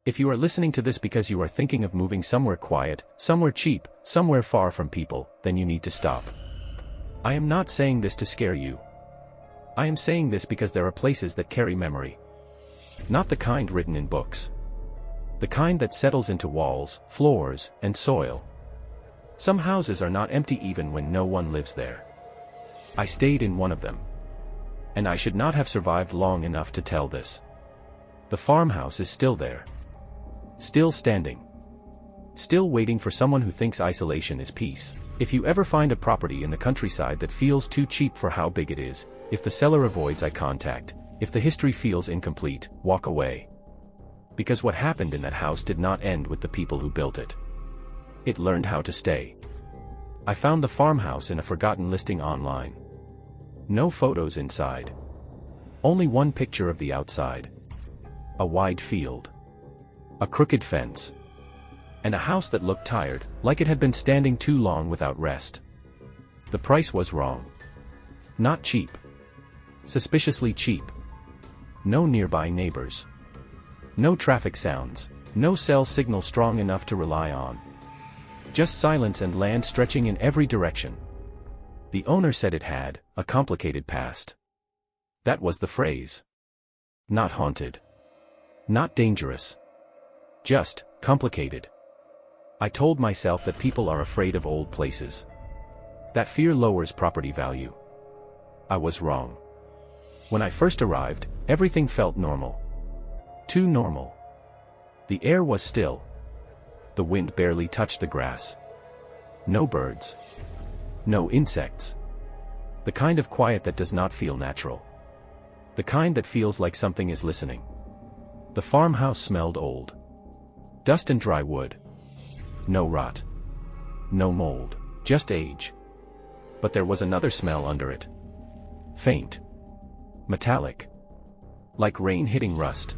If you are listening to this because you are thinking of moving somewhere quiet, somewhere cheap, somewhere far from people, then you need to stop. I am not saying this to scare you. I am saying this because there are places that carry memory. Not the kind written in books. The kind that settles into walls, floors, and soil. Some houses are not empty even when no one lives there. I stayed in one of them. And I should not have survived long enough to tell this. The farmhouse is still there. Still standing. Still waiting for someone who thinks isolation is peace. If you ever find a property in the countryside that feels too cheap for how big it is, if the seller avoids eye contact, if the history feels incomplete, walk away. Because what happened in that house did not end with the people who built it. It learned how to stay. I found the farmhouse in a forgotten listing online. No photos inside. Only one picture of the outside. A wide field. A crooked fence. And a house that looked tired, like it had been standing too long without rest. The price was wrong. Not cheap. Suspiciously cheap. No nearby neighbors. No traffic sounds, no cell signal strong enough to rely on. Just silence and land stretching in every direction. The owner said it had a complicated past. That was the phrase. Not haunted. Not dangerous. Just complicated. I told myself that people are afraid of old places. That fear lowers property value. I was wrong. When I first arrived, everything felt normal. Too normal. The air was still. The wind barely touched the grass. No birds. No insects. The kind of quiet that does not feel natural. The kind that feels like something is listening. The farmhouse smelled old. Dust and dry wood. No rot. No mold, just age. But there was another smell under it. Faint. Metallic. Like rain hitting rust.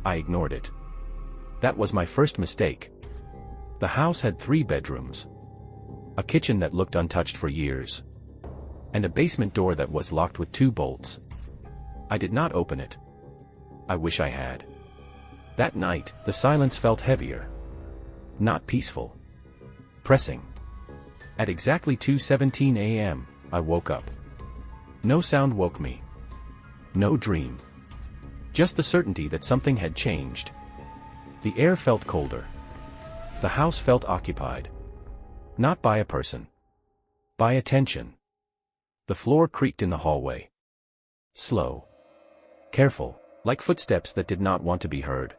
I ignored it. That was my first mistake. The house had 3 bedrooms. A kitchen that looked untouched for years. And a basement door that was locked with 2 bolts. I did not open it. I wish I had. That night, the silence felt heavier. Not peaceful. Pressing. At exactly 2:17 a.m., I woke up. No sound woke me. No dream. Just the certainty that something had changed. The air felt colder. The house felt occupied. Not by a person. By attention. The floor creaked in the hallway. Slow. Careful, like footsteps that did not want to be heard.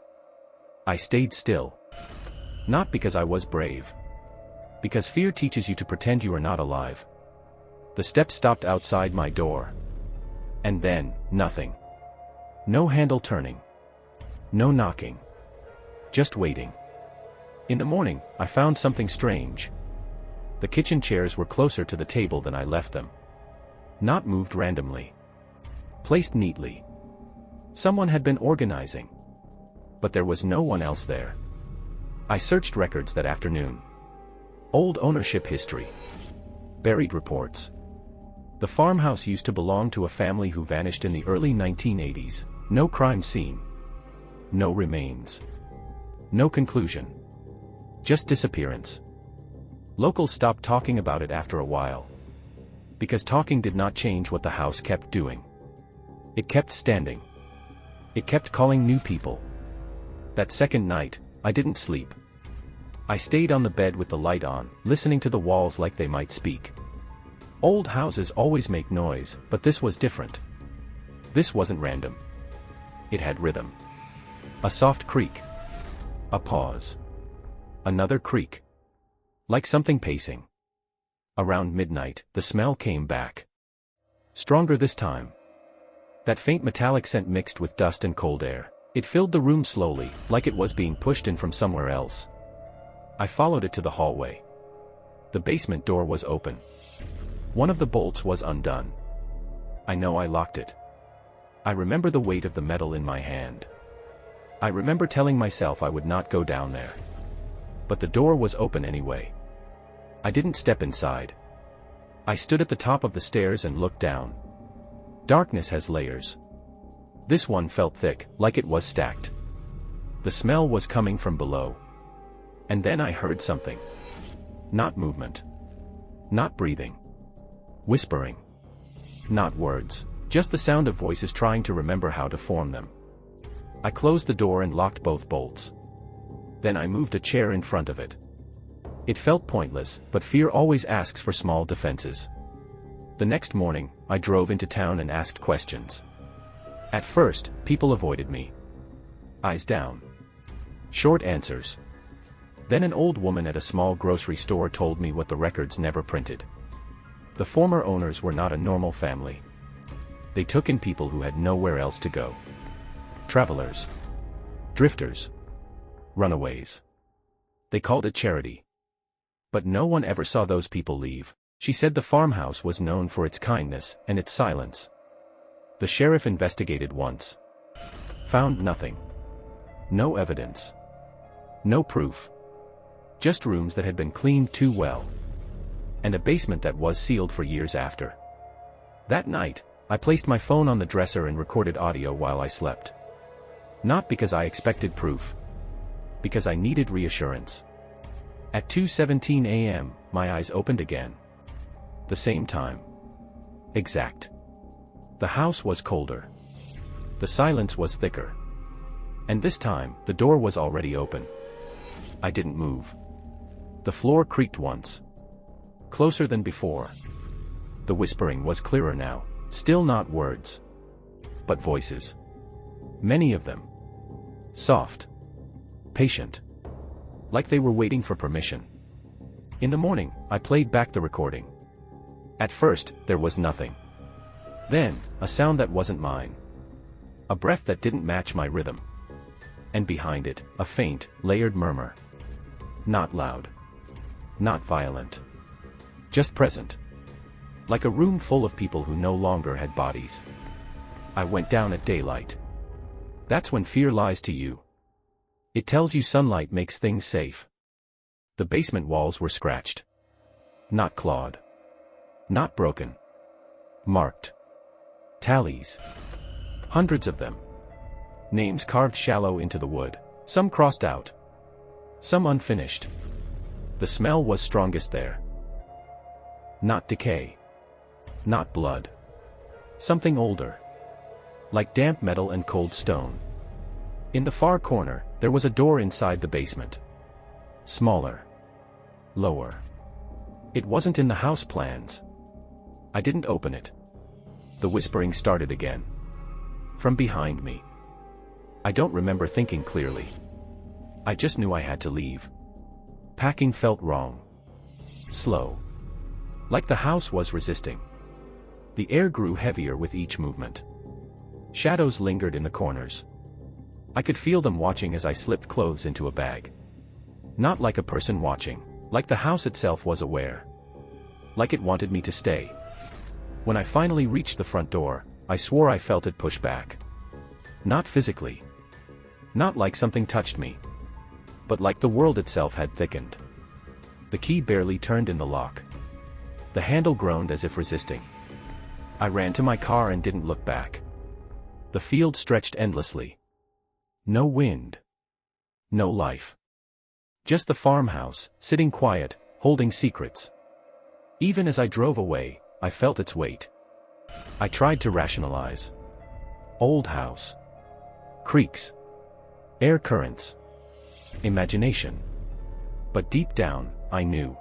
I stayed still. Not because I was brave. Because fear teaches you to pretend you are not alive. The steps stopped outside my door. And then, nothing. No handle turning. No knocking. Just waiting. In the morning, I found something strange. The kitchen chairs were closer to the table than I left them. Not moved randomly. Placed neatly. Someone had been organizing. But there was no one else there. I searched records that afternoon. Old ownership history. Buried reports. The farmhouse used to belong to a family who vanished in the early 1980s. No crime scene. No remains. No conclusion. Just disappearance. Locals stopped talking about it after a while. Because talking did not change what the house kept doing. It kept standing. It kept calling new people. That second night, I didn't sleep. I stayed on the bed with the light on, listening to the walls like they might speak. Old houses always make noise, but this was different. This wasn't random. It had rhythm. A soft creak. A pause. Another creak. Like something pacing. Around midnight, the smell came back. Stronger this time. That faint metallic scent mixed with dust and cold air. It filled the room slowly, like it was being pushed in from somewhere else. I followed it to the hallway. The basement door was open. One of the bolts was undone. I know I locked it. I remember the weight of the metal in my hand. I remember telling myself I would not go down there. But the door was open anyway. I didn't step inside. I stood at the top of the stairs and looked down. Darkness has layers. This one felt thick, like it was stacked. The smell was coming from below. And then I heard something. Not movement. Not breathing. Whispering. Not words, just the sound of voices trying to remember how to form them. I closed the door and locked both bolts. Then I moved a chair in front of it. It felt pointless, but fear always asks for small defenses. The next morning, I drove into town and asked questions. At first, people avoided me. Eyes down. Short answers. Then an old woman at a small grocery store told me what the records never printed. The former owners were not a normal family. They took in people who had nowhere else to go. Travelers. Drifters. Runaways. They called it charity. But no one ever saw those people leave. She said the farmhouse was known for its kindness and its silence. The sheriff investigated once. Found nothing. No evidence. No proof. Just rooms that had been cleaned too well. And a basement that was sealed for years after. That night, I placed my phone on the dresser and recorded audio while I slept. Not because I expected proof. Because I needed reassurance. At 2:17 a.m., my eyes opened again. The same time. Exact. The house was colder. The silence was thicker. And this time, the door was already open. I didn't move. The floor creaked once. Closer than before. The whispering was clearer now, still not words. But voices. Many of them. Soft. Patient. Like they were waiting for permission. In the morning, I played back the recording. At first, there was nothing. Then, a sound that wasn't mine. A breath that didn't match my rhythm. And behind it, a faint, layered murmur. Not loud. Not violent. Just present. Like a room full of people who no longer had bodies. I went down at daylight. That's when fear lies to you. It tells you sunlight makes things safe. The basement walls were scratched. Not clawed. Not broken. Marked. Tallies. Hundreds of them. Names carved shallow into the wood. Some crossed out. Some unfinished. The smell was strongest there. Not decay. Not blood. Something older. Like damp metal and cold stone. In the far corner, there was a door inside the basement. Smaller. Lower. It wasn't in the house plans. I didn't open it. The whispering started again. From behind me. I don't remember thinking clearly. I just knew I had to leave. Packing felt wrong. Slow. Like the house was resisting. The air grew heavier with each movement. Shadows lingered in the corners. I could feel them watching as I slipped clothes into a bag. Not like a person watching, like the house itself was aware. Like it wanted me to stay. When I finally reached the front door, I swore I felt it push back. Not physically. Not like something touched me. But like the world itself had thickened. The key barely turned in the lock. The handle groaned as if resisting. I ran to my car and didn't look back. The field stretched endlessly. No wind. No life. Just the farmhouse, sitting quiet, holding secrets. Even as I drove away, I felt its weight. I tried to rationalize. Old house. Creaks. Air currents. Imagination. But deep down, I knew.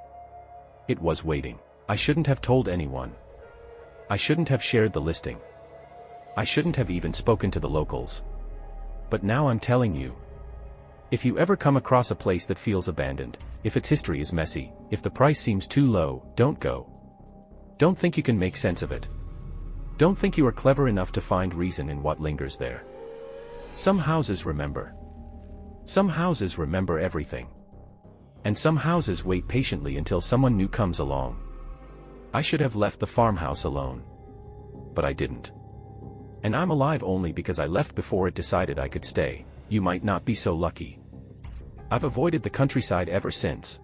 It was waiting. I shouldn't have told anyone. I shouldn't have shared the listing. I shouldn't have even spoken to the locals. But now I'm telling you. If you ever come across a place that feels abandoned, if its history is messy, if the price seems too low, don't go. Don't think you can make sense of it. Don't think you are clever enough to find reason in what lingers there. Some houses remember. Some houses remember everything. And some houses wait patiently until someone new comes along. I should have left the farmhouse alone. But I didn't. And I'm alive only because I left before it decided I could stay. You might not be so lucky. I've avoided the countryside ever since.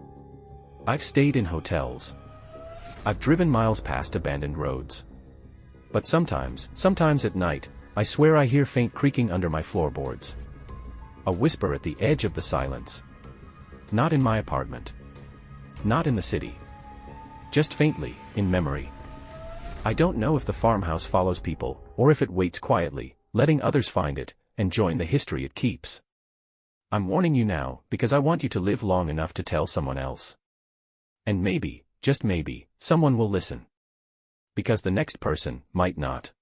I've stayed in hotels. I've driven miles past abandoned roads. But sometimes at night, I swear I hear faint creaking under my floorboards. A whisper at the edge of the silence. Not in my apartment. Not in the city. Just faintly, in memory. I don't know if the farmhouse follows people, or if it waits quietly, letting others find it, and join the history it keeps. I'm warning you now, because I want you to live long enough to tell someone else. And maybe, just maybe, someone will listen. Because the next person might not.